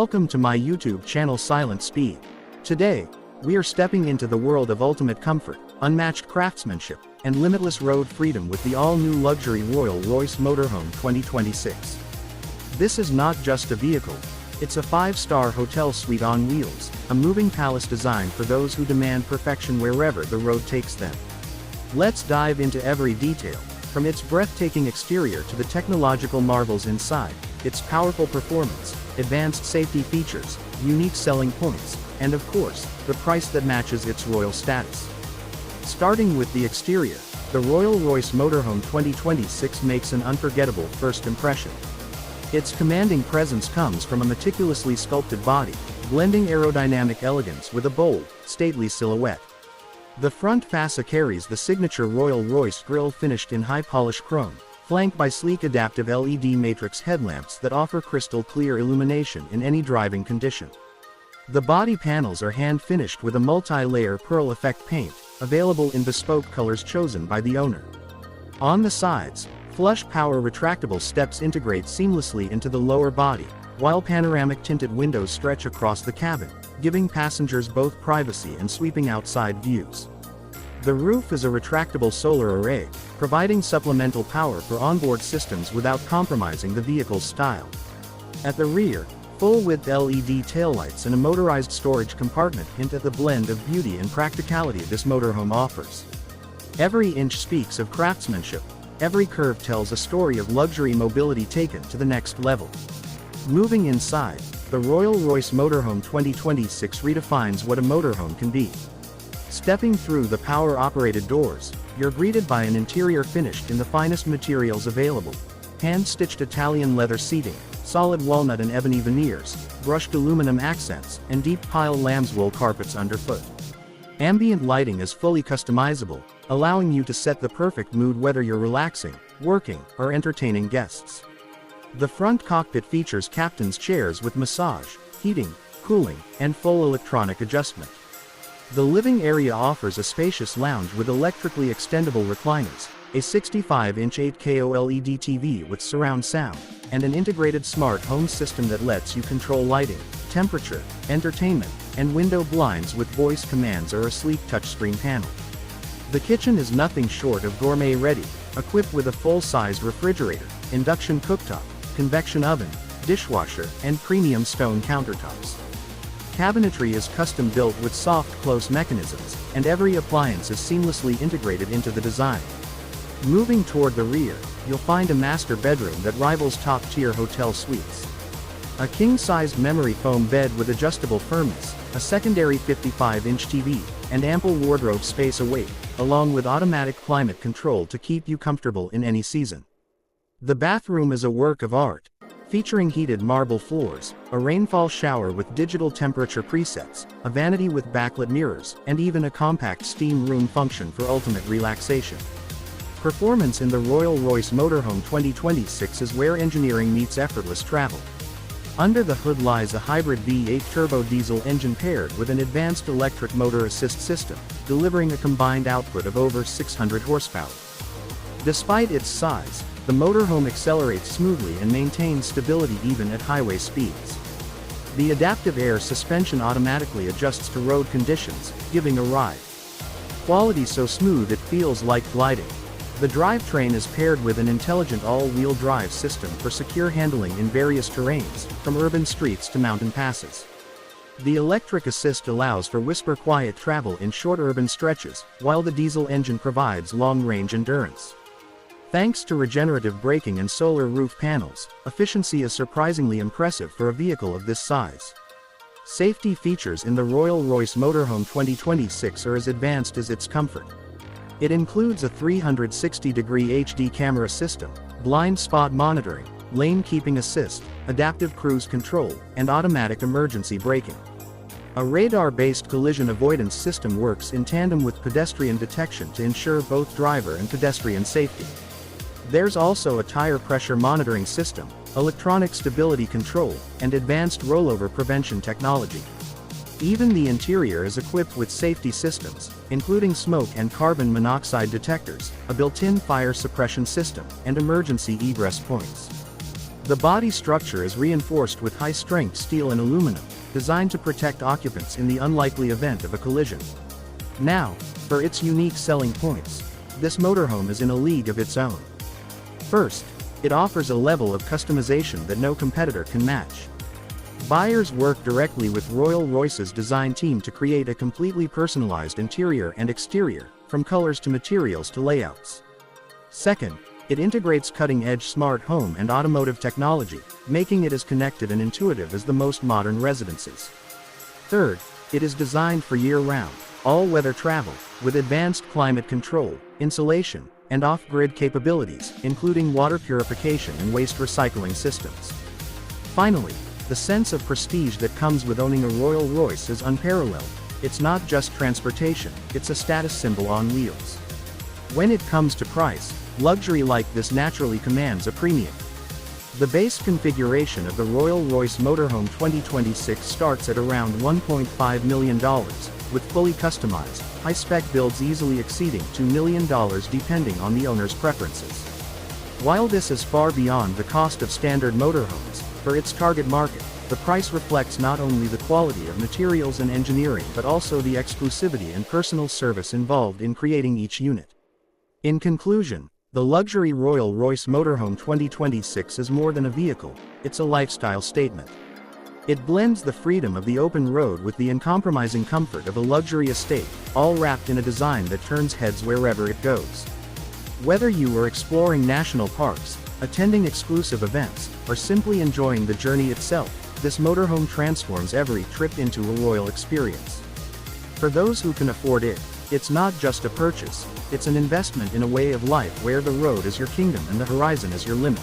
Welcome to my YouTube channel Silent Speed. Today, we are stepping into the world of ultimate comfort, unmatched craftsmanship, and limitless road freedom with the all-new luxury Royale Royce Motorhome 2026. This is not just a vehicle, it's a 5-star hotel suite on wheels, a moving palace designed for those who demand perfection wherever the road takes them. Let's dive into every detail, from its breathtaking exterior to the technological marvels inside, its powerful performance, advanced safety features, unique selling points, and of course, the price that matches its royal status. Starting with the exterior, the Royale Royce Motorhome 2026 makes an unforgettable first impression. Its commanding presence comes from a meticulously sculpted body, blending aerodynamic elegance with a bold, stately silhouette. The front fascia carries the signature Royale Royce grille finished in high-polished chrome, flanked by sleek adaptive LED matrix headlamps that offer crystal-clear illumination in any driving condition. The body panels are hand-finished with a multi-layer pearl effect paint, available in bespoke colors chosen by the owner. On the sides, flush power retractable steps integrate seamlessly into the lower body, while panoramic tinted windows stretch across the cabin, giving passengers both privacy and sweeping outside views. The roof is a retractable solar array, providing supplemental power for onboard systems without compromising the vehicle's style. At the rear, full-width LED taillights and a motorized storage compartment hint at the blend of beauty and practicality this motorhome offers. Every inch speaks of craftsmanship, every curve tells a story of luxury mobility taken to the next level. Moving inside, the Royale Royce Motorhome 2026 redefines what a motorhome can be. Stepping through the power-operated doors, you're greeted by an interior finished in the finest materials available: hand-stitched Italian leather seating, solid walnut and ebony veneers, brushed aluminum accents, and deep pile lambswool carpets underfoot. Ambient lighting is fully customizable, allowing you to set the perfect mood whether you're relaxing, working, or entertaining guests. The front cockpit features captain's chairs with massage, heating, cooling, and full electronic adjustment. The living area offers a spacious lounge with electrically extendable recliners, a 65-inch 8K OLED TV with surround sound, and an integrated smart home system that lets you control lighting, temperature, entertainment, and window blinds with voice commands or a sleek touchscreen panel. The kitchen is nothing short of gourmet-ready, equipped with a full-size refrigerator, induction cooktop, convection oven, dishwasher, and premium stone countertops. Cabinetry is custom-built with soft close mechanisms, and every appliance is seamlessly integrated into the design. Moving toward the rear, you'll find a master bedroom that rivals top-tier hotel suites. A king-sized memory foam bed with adjustable firmness, a secondary 55-inch TV, and ample wardrobe space await, along with automatic climate control to keep you comfortable in any season. The bathroom is a work of art, featuring heated marble floors, a rainfall shower with digital temperature presets, a vanity with backlit mirrors, and even a compact steam room function for ultimate relaxation. Performance in the Royale Royce Motorhome 2026 is where engineering meets effortless travel. Under the hood lies a hybrid V8 turbo diesel engine paired with an advanced electric motor assist system, delivering a combined output of over 600 horsepower. Despite its size, the motorhome accelerates smoothly and maintains stability even at highway speeds. The adaptive air suspension automatically adjusts to road conditions, giving a ride quality so smooth it feels like gliding. The drivetrain is paired with an intelligent all-wheel drive system for secure handling in various terrains, from urban streets to mountain passes. The electric assist allows for whisper-quiet travel in short urban stretches, while the diesel engine provides long-range endurance. Thanks to regenerative braking and solar roof panels, efficiency is surprisingly impressive for a vehicle of this size. Safety features in the Royale Royce Motorhome 2026 are as advanced as its comfort. It includes a 360-degree HD camera system, blind spot monitoring, lane keeping assist, adaptive cruise control, and automatic emergency braking. A radar-based collision avoidance system works in tandem with pedestrian detection to ensure both driver and pedestrian safety. There's also a tire pressure monitoring system, electronic stability control, and advanced rollover prevention technology. Even the interior is equipped with safety systems, including smoke and carbon monoxide detectors, a built-in fire suppression system, and emergency egress points. The body structure is reinforced with high-strength steel and aluminum, designed to protect occupants in the unlikely event of a collision. Now, for its unique selling points, this motorhome is in a league of its own. First, it offers a level of customization that no competitor can match. Buyers work directly with Royale Royce's design team to create a completely personalized interior and exterior, from colors to materials to layouts. Second, it integrates cutting-edge smart home and automotive technology, making it as connected and intuitive as the most modern residences. Third, it is designed for year-round, all-weather travel, with advanced climate control, insulation, and off-grid capabilities, including water purification and waste recycling systems. Finally, the sense of prestige that comes with owning a Royale Royce is unparalleled. It's not just transportation, it's a status symbol on wheels. When it comes to price, luxury like this naturally commands a premium. The base configuration of the Royale Royce Motorhome 2026 starts at around $1.5 million, with fully customized, high-spec builds easily exceeding $2 million depending on the owner's preferences. While this is far beyond the cost of standard motorhomes, for its target market, the price reflects not only the quality of materials and engineering but also the exclusivity and personal service involved in creating each unit. In conclusion, the luxury Royale Royce Motorhome 2026 is more than a vehicle, it's a lifestyle statement. It blends the freedom of the open road with the uncompromising comfort of a luxury estate, all wrapped in a design that turns heads wherever it goes. Whether you are exploring national parks, attending exclusive events, or simply enjoying the journey itself, this motorhome transforms every trip into a royal experience. For those who can afford it, it's not just a purchase, it's an investment in a way of life where the road is your kingdom and the horizon is your limit.